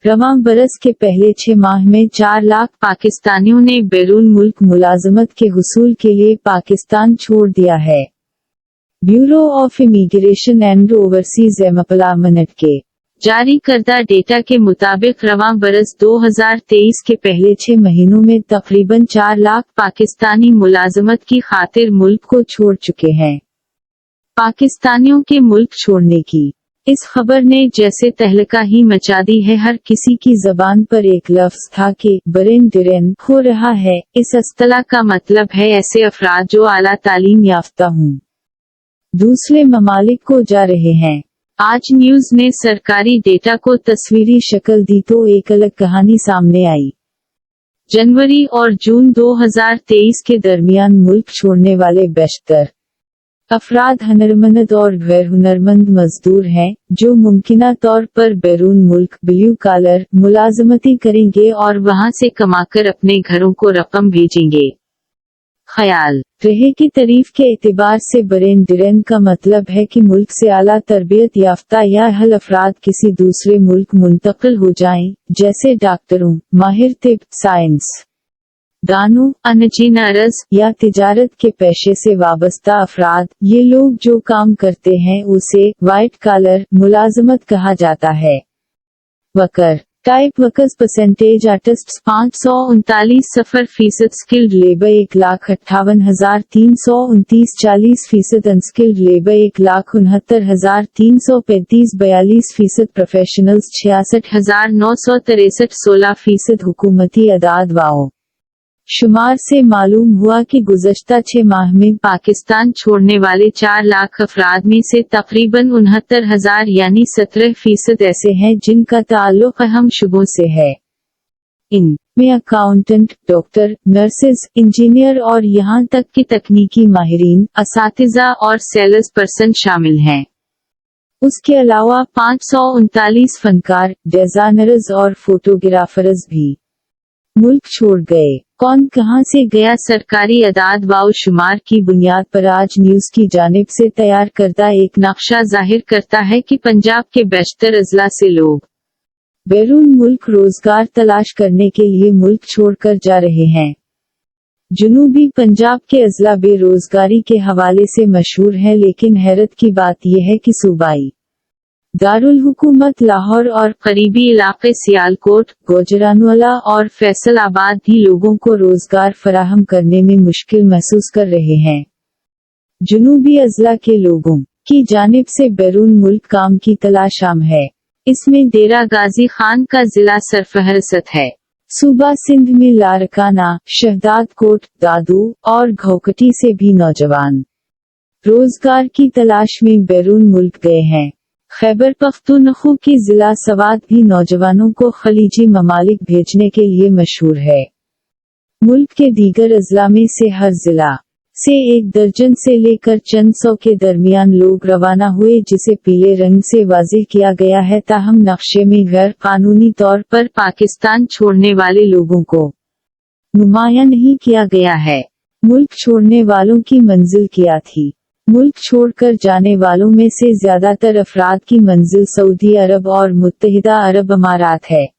रवां बरस के पहले 6 माह में 4 लाख पाकिस्तानियों ने बैरून मुल्क मुलाजमत के हुसूल के लिए पाकिस्तान छोड़ दिया है। Bureau of immigration and overseas employment के जारी करदा डेटा के मुताबिक रवां बरस 2023 के पहले 6 महीनों में तकरीबन 4 लाख पाकिस्तानी मुलाजमत की खातिर मुल्क को छोड़ चुके हैं। पाकिस्तानियों के मुल्क छोड़ने की इस खबर ने जैसे तहलका ही मचा दी है। हर किसी की जबान पर एक लफ्ज था कि बरेन डिरेन हो रहा है। इस अस्तला का मतलब है ऐसे अफराद जो आला तालीम याफ्ता हूँ, दूसरे ममालिक को जा रहे हैं। आज न्यूज ने सरकारी डेटा को तस्वीरी शक्ल दी तो एक अलग कहानी सामने आई। जनवरी और जून 2023 के दरमियान मुल्क छोड़ने वाले बेशतर अफराद हुनरमंद और गैर हुनरमंद मजदूर हैं, जो मुमकिना तौर पर बैरून मुल्क ब्लू कॉलर मुलाजमती करेंगे और वहां से कमाकर अपने घरों को रकम भेजेंगे। ख्याल रहे कि तारीफ के एतबार से बरेन डिरेन का मतलब है कि मुल्क से आला तरबियत याफ्ता या अहल अफराद किसी दूसरे मुल्क मुंतकिल हो जाएं, जैसे डॉक्टरों, माहिर तिब, साइंस दानों, इंजीनियर्स या तिजारत के पेशे से वाबस्ता अफराद। ये लोग जो काम करते हैं उसे वाइट कॉलर मुलाजमत कहा जाता है। Walker type workers percentage artist 539% skilled labour 1,58,329 40% unskilled labour 1,69,335 42% professionals 66,963 16% हुकूमती अदाद वाओ। शुमार से मालूम हुआ कि गुज़श्ता 6 माह में पाकिस्तान छोड़ने वाले 4 लाख अफराद में से तकरीबन 69,000 यानी 17% ऐसे हैं जिनका ताल्लुक अहम शुबों से है। इन में अकाउंटेंट, डॉक्टर, नर्सेज, इंजीनियर और यहाँ तक कि तकनीकी माहिरीन, असातिज़ा और सेल्स पर्सन शामिल हैं। उसके अलावा 539 फनकार, डिजाइनर्स और फोटोग्राफर्स भी मुल्क छोड़ गए। कौन कहां से गया? सरकारी अदाद व शुमार की बुनियाद पर आज न्यूज की जानिब से तैयार करदा एक नक्शा जाहिर करता है कि पंजाब के बेशतर अजला से लोग बैरून मुल्क रोजगार तलाश करने के लिए मुल्क छोड़कर जा रहे हैं। जुनूबी पंजाब के अजला बेरोजगारी के हवाले से मशहूर हैं, लेकिन हैरत की बात यह है कि सूबाई दारुल हुकूमत लाहौर और करीबी इलाके सियालकोट, गुजरानवाला और फैसलाबाद भी लोगों को रोजगार फराहम करने में मुश्किल महसूस कर रहे हैं। जुनूबी अजला के लोगों की जानिब से बैरून मुल्क काम की तलाश आम है। इसमें डेरा गाजी खान का जिला सरफहरसत है। सूबा सिंध में लारकाना, शहदाद कोट, दादू और घोकटी से भी नौजवान रोजगार की तलाश में बैरून मुल्क गए हैं। खैबर पख्तूनख्वा की जिला सवात भी नौजवानों को खलीजी ममालिक भेजने के लिए मशहूर है। मुल्क के दीगर अजला में से हर जिला से 1 दर्जन से लेकर चंद सौ के दरमियान लोग रवाना हुए, जिसे पीले रंग से वाज़ेह किया गया है। ताहम नक्शे में गैर कानूनी तौर पर पाकिस्तान छोड़ने वाले लोगों को नुमाया नहीं किया गया है। मुल्क छोड़ने वालों की मंजिल क्या थी? मुल्क छोड़कर जाने वालों में से ज्यादातर अफराद की मंजिल सऊदी अरब और मुत्तहिदा अरब अमारात है।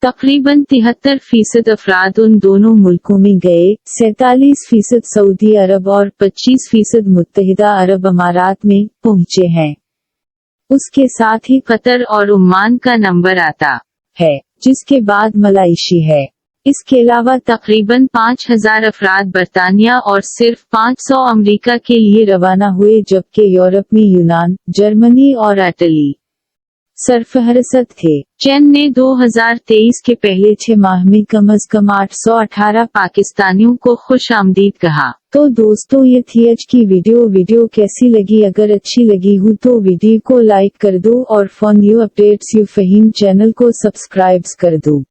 तकरीबन 73% अफराद उन दोनों मुल्कों में गए, 47% सऊदी अरब और 25% मुत्तहिदा अरब अमारात में पहुंचे हैं। उसके साथ ही कतर और ओमान का नंबर आता है, जिसके बाद मलाइशी है। इसके अलावा तकरीबन 5,000 अफराद बरतानिया और सिर्फ 500 अमेरिका के लिए रवाना हुए, जबकि यूरोप में यूनान, जर्मनी और इटली सरफहरसत थे। चैन ने 2023 के पहले 6 माह में कम अज कम 818 पाकिस्तानियों को खुश आमदीद कहा। तो दोस्तों, ये थी आज की वीडियो कैसी लगी? अगर अच्छी लगी हो तो वीडियो को लाइक कर दो और for new updates you Faheem channel को सब्सक्राइब कर दो।